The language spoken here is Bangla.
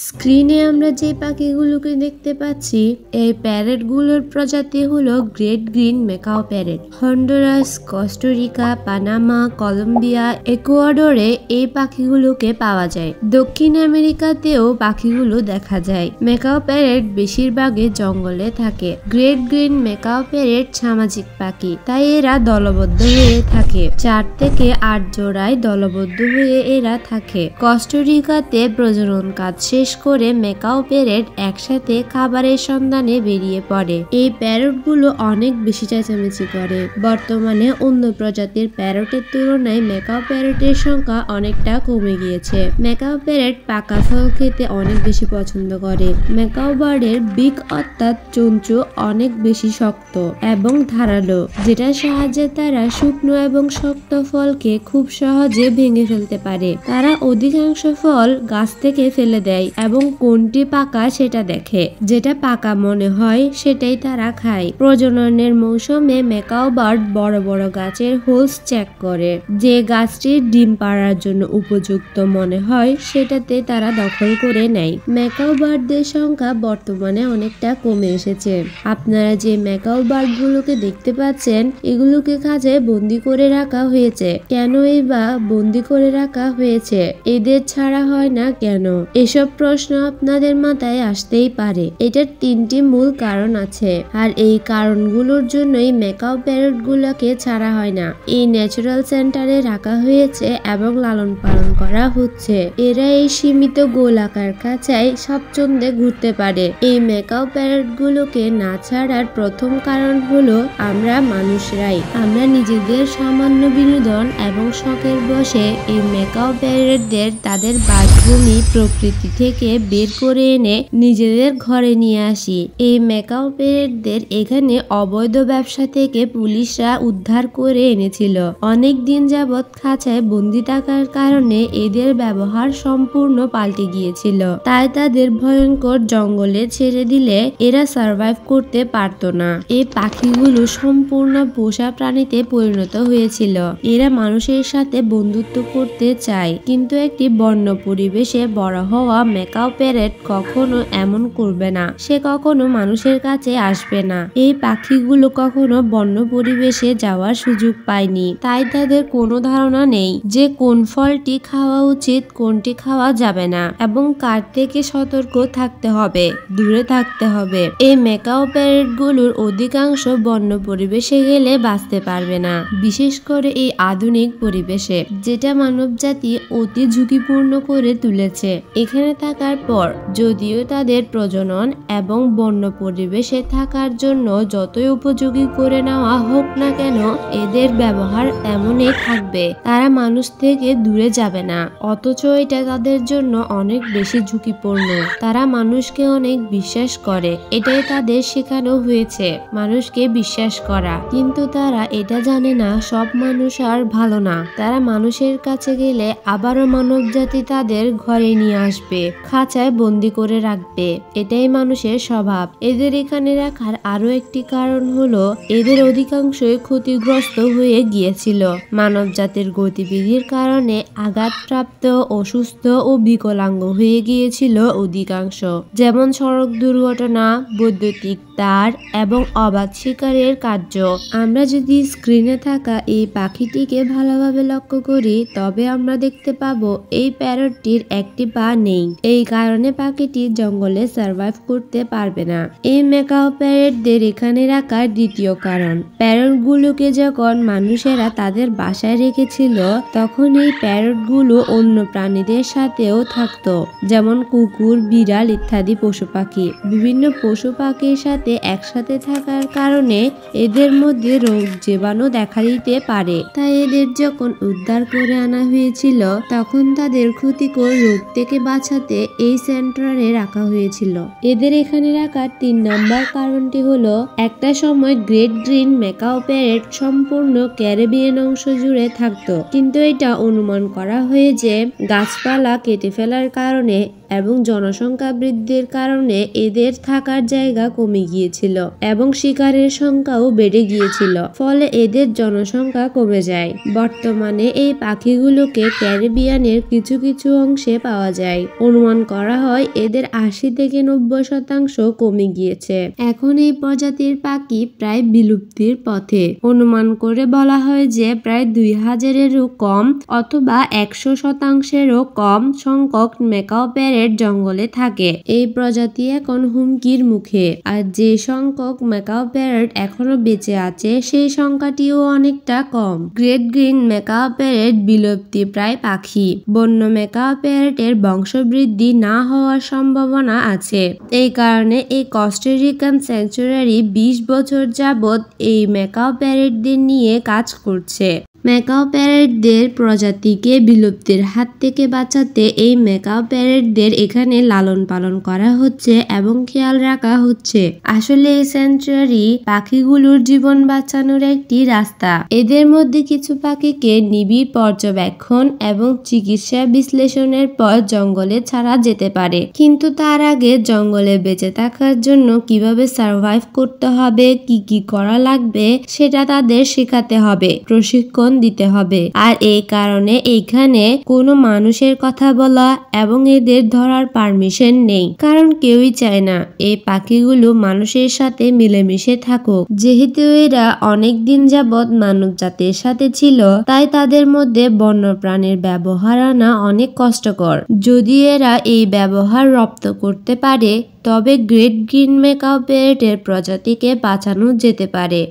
স্ক্রিনে আমরা যে পাখিগুলোকে দেখতে পাচ্ছি এই প্যারেটগুলোর প্রজাতি হলো great green macaw parrot. Honduras, Costa Rica, Panama, Colombia, ইকুয়াডরে এই পাখিগুলোকে পাওয়া যায়। দক্ষিণ আমেরিকাতেও পাখিগুলো দেখা যায়। ম্যাকাও প্যারেট বেশিরভাগই জঙ্গলে থাকে। গ্রেট গ্রিন ম্যাকাও প্যারেট সামাজিক পাখি, তাই এরা দলবদ্ধ হয়ে থাকে। 4 থেকে 8 জোড়ায় দলবদ্ধ হয়ে এরা থাকে। কোস্টারিকাতে প্রজনন কাজ শেষ করে ম্যাকাও প্যারেট একসাথে খাবারের সন্ধানে বেরিয়ে পড়ে। এই প্যারটগুলো অনেক বেশি চেঁচামেচি করে। বর্তমানে অন্য প্রজাতির প্যারটের তুলনায় ম্যাকাও প্যারটের সংখ্যা অনেকটা কমে গিয়েছে। ম্যাকাও প্যারট পাকা ফল খেতে অনেক বেশি পছন্দ করে। ম্যাকাও বার্ডের বিক অর্থাৎ চঞ্চু অনেক বেশি শক্ত এবং ধারালো, যেটার সাহায্যে তারা শুকনো এবং শক্ত ফলকে খুব সহজে ভেঙে ফেলতে পারে। তারা অধিকাংশ ফল গাছ থেকে ফেলে দেয় এবং কোনটি পাকা সেটা দেখে। যেটা পাকা মনে হয় সেটাই তারা খায়। প্রজননের মৌসুমে ম্যাকাও বার্ড বড় বড় গাছের হোলস চেক করে। যে গাছটির ডিম পাড়ার জন্য উপযুক্ত মনে হয় সেটাতে তারা দখল করে নেয়। ম্যাকাও বার্ডদের সংখ্যা বর্তমানে অনেকটা কমে এসেছে। আপনারা যে ম্যাকাও বার্ডগুলোকে দেখতে পাচ্ছেন এগুলোকে খাঁচায় বন্দি করে রাখা হয়েছে। কেনই বা বন্দি করে রাখা হয়েছে? এদের ছাড়া হয় না কেন? এসব প্রশ্ন আপনাদের মাথায় আসতেই পারে। এটার 3টি মূল কারণ আছে, আর এই কারণগুলোর জন্যই ম্যাকাও প্যারটগুলোকে ছাড়া হয় না। এই ন্যাচারাল সেন্টারে রাখা হয়েছে এবং লালন পালন করা হচ্ছে। এরা এই সীমিত গোলাকার খাঁচায় স্বচ্ছন্দে ঘুরতে পারে। এই ম্যাকাও প্যারটগুলোকে না ছাড়ার প্রথম কারণ হলো আমরা মানুষরাই। আমরা নিজেদের সামান্য বিনোদন এবং শখের বশে এই ম্যাকাও প্যারটদের তাদের বাসভূমি প্রকৃতি থেকে বের করে এনে নিজেদের ঘরে নিয়ে আসি। এই ম্যাকাও প্যারটদের এখানে অবৈধ ব্যবসা থেকে পুলিশরা উদ্ধার করে এনেছিল। অনেক দিন যাবৎ খাঁচায় বন্দি থাকার কারণে এদের ব্যবহার সম্পূর্ণ পাল্টে গিয়েছিল। তাই তাদের ভয়ঙ্কর জঙ্গলে ছেড়ে দিলে এরা সার্ভাইভ করতে পারতো না। এই পাখিগুলো সম্পূর্ণ পোষা প্রাণীতে পরিণত হয়েছিল। এরা মানুষের সাথে বন্ধুত্ব করতে চায়, কিন্তু একটি বন্য পরিবেশে বড় হওয়া ম্যাকাও প্যারট কখনো এমন করবে না। সে কখনো মানুষের কাছে আসবে না। এই পাখিগুলো কখনো বন্য পরিবেশে যাওয়ার সুযোগ পায়নি, তাই তাদের কোনো ধারণা নেই যে কোন ফলটি খাওয়া উচিত, কোনটি খাওয়া যাবে না এবং কার থেকে সতর্ক থাকতে হবে, দূরে থাকতে হবে। এই ম্যাকাও প্যারটগুলোর অধিকাংশ বন্য পরিবেশে গেলে বাঁচতে পারবে না, বিশেষ করে এই আধুনিক পরিবেশে, যেটা মানবজাতি অতি ঝুঁকিপূর্ণ করে তুলেছে। এখানে থাকার পর যদিও তাদের প্রজনন এবং বন্য পরিবেশে থাকার জন্য যতই উপযোগী করে নেওয়া হোক না কেন, এদের ব্যবহার এমনই থাকবে। তারা মানুষ থেকে দূরে যাবে না, অথচ এটা তাদের জন্য অনেক বেশি ঝুঁকিপূর্ণ। তারা মানুষকে অনেক বিশ্বাস করে, এটাই তাদের শেখানো হয়েছে, মানুষকে বিশ্বাস করা। কিন্তু তারা এটা জানে না সব মানুষ আর ভালো না। তারা মানুষের কাছে গেলে আবারও মানবজাতি তাদের ঘরে নিয়ে আসবে, খাঁচায় বন্দি করে রাখবে। এটাই মানুষের স্বভাব। এদের এখানে রাখার আরো একটি কারণ হলো এদের অধিকাংশই ক্ষতিগ্রস্ত হয়ে গিয়েছিল। মানব জাতির গতিবিধির কারণে আঘাতপ্রাপ্ত, অসুস্থ ও বিকলাঙ্গ হয়ে গিয়েছিল অধিকাংশ, যেমন সড়ক দুর্ঘটনা, বৈদ্যুতিক তার এবং অবাধ শিকারের কার্য। আমরা যদি স্ক্রিনে থাকা এই পাখিটিকে ভালোভাবে লক্ষ্য করি তবে আমরা দেখতে পাবো এই প্যারটটির একটি পা নেই। এই কারণে পাখিটি জঙ্গলে সার্ভাইভ করতে পারবে না। এই ম্যাকাও প্যারটদের এখানে রাখার দ্বিতীয় কারণ, প্যারটগুলোকে যখন মানুষেরা তাদের বাসায় রেখেছিল তখন এই প্যারটগুলো অন্য প্রাণীদের সাথেও থাকতো, যেমন কুকুর, বিড়াল ইত্যাদি পশু পাখি। বিভিন্ন পশু পাখির সাথে একসাথে থাকার কারণে এদের মধ্যে রোগ জীবাণু দেখা দিতে পারে। তাই এদের যখন উদ্ধার করে আনা হয়েছিল তখন তাদের ক্ষতিকর রোগ থেকে বাঁচাতে এই সেন্টারে রাখা হয়েছিল। এদের এখানে রাখার 3 নম্বর কারণটি হলো একটা সময় গ্রেট গ্রিন ম্যাকাও প্যারট সম্পূর্ণ ক্যারিবিয়ান অংশ জুড়ে থাকতো, কিন্তু এটা অনুমান করা হয় যে গাছপালা কেটে ফেলার কারণে এবং জনসংখ্যা বৃদ্ধির কারণে এদের থাকার জায়গা কমে গিয়েছিল এবং শিকারের সংখ্যাও বেড়ে গিয়েছিল, ফলে এদের জনসংখ্যা কমে যায়। বর্তমানে এই পাখিগুলোকে ক্যারিবিয়ানের কিছু কিছু অংশে পাওয়া যায়। অনুমান করা হয় এদের 80 থেকে 90% কমে গিয়েছে। এখন এই প্রজাতির পাখি প্রায় বিলুপ্তির পথে। অনুমান করে বলা হয় যে প্রায় 2000-এরও কম অথবা 100%-এরও কম সংখ্যক ম্যাকাও প্যারেট জঙ্গলে থাকে। এই প্রজাতি এখন হুমকির মুখে, আর যে সংখ্যক ম্যাকাও প্যারেট এখনো বেঁচে আছে সেই সংখ্যাটিও অনেকটা কম। গ্রেট গ্রিন ম্যাকাও প্যারেট বিলুপ্তি প্রায় পাখি। বন্য ম্যাকাও প্যারেটের বংশবৃদ্ধি না হওয়ার সম্ভাবনা আছে। এই কারণে এই কস্টারিকান স্যাংচুয়ারি 20 বছর যাবৎ এই ম্যাকাও প্যারেটদের নিয়ে কাজ করছে। ম্যাকাও প্যারেটদের প্রজাতিকে বিলুপ্তির হাত থেকে বাঁচাতে এই ম্যাকাও প্যারেটদের এখানে লালন পালন করা হচ্ছে এবং খেয়াল রাখা হচ্ছে। আসলে এই স্যাংচুয়ারি পাখিগুলোর জীবন বাঁচানোর একটি রাস্তা। এদের মধ্যে কিছু পাখিকে নিবিড় পর্যবেক্ষণ এবং চিকিৎসা বিশ্লেষণের পর জঙ্গলে ছাড়া যেতে পারে, কিন্তু তার আগে জঙ্গলে বেঁচে থাকার জন্য কিভাবে সার্ভাইভ করতে হবে, কি কি করা লাগবে সেটা তাদের শেখাতে হবে, প্রশিক্ষণ দিতে হবে। আর এই কারণে এইখানে কোনো মানুষের কথা বলা এবং এদের ধরার পারমিশন নেই, কারণ কেউই চায় না এই পাখিগুলো মানুষের সাথে মিলেমিশে থাকুক। যেহেতু এরা অনেক দিন যাবৎ মানব জাতির সাথে ছিল, তাই তাদের মধ্যে বন্যপ্রাণীর ব্যবহার আনা অনেক কষ্টকর। যদি এরা এই ব্যবহার রপ্ত করতে পারে তবে গ্রেট গ্রিন ম্যাকাও প্যারেটের প্রজাতিকে বাঁচানো যেতে পারে।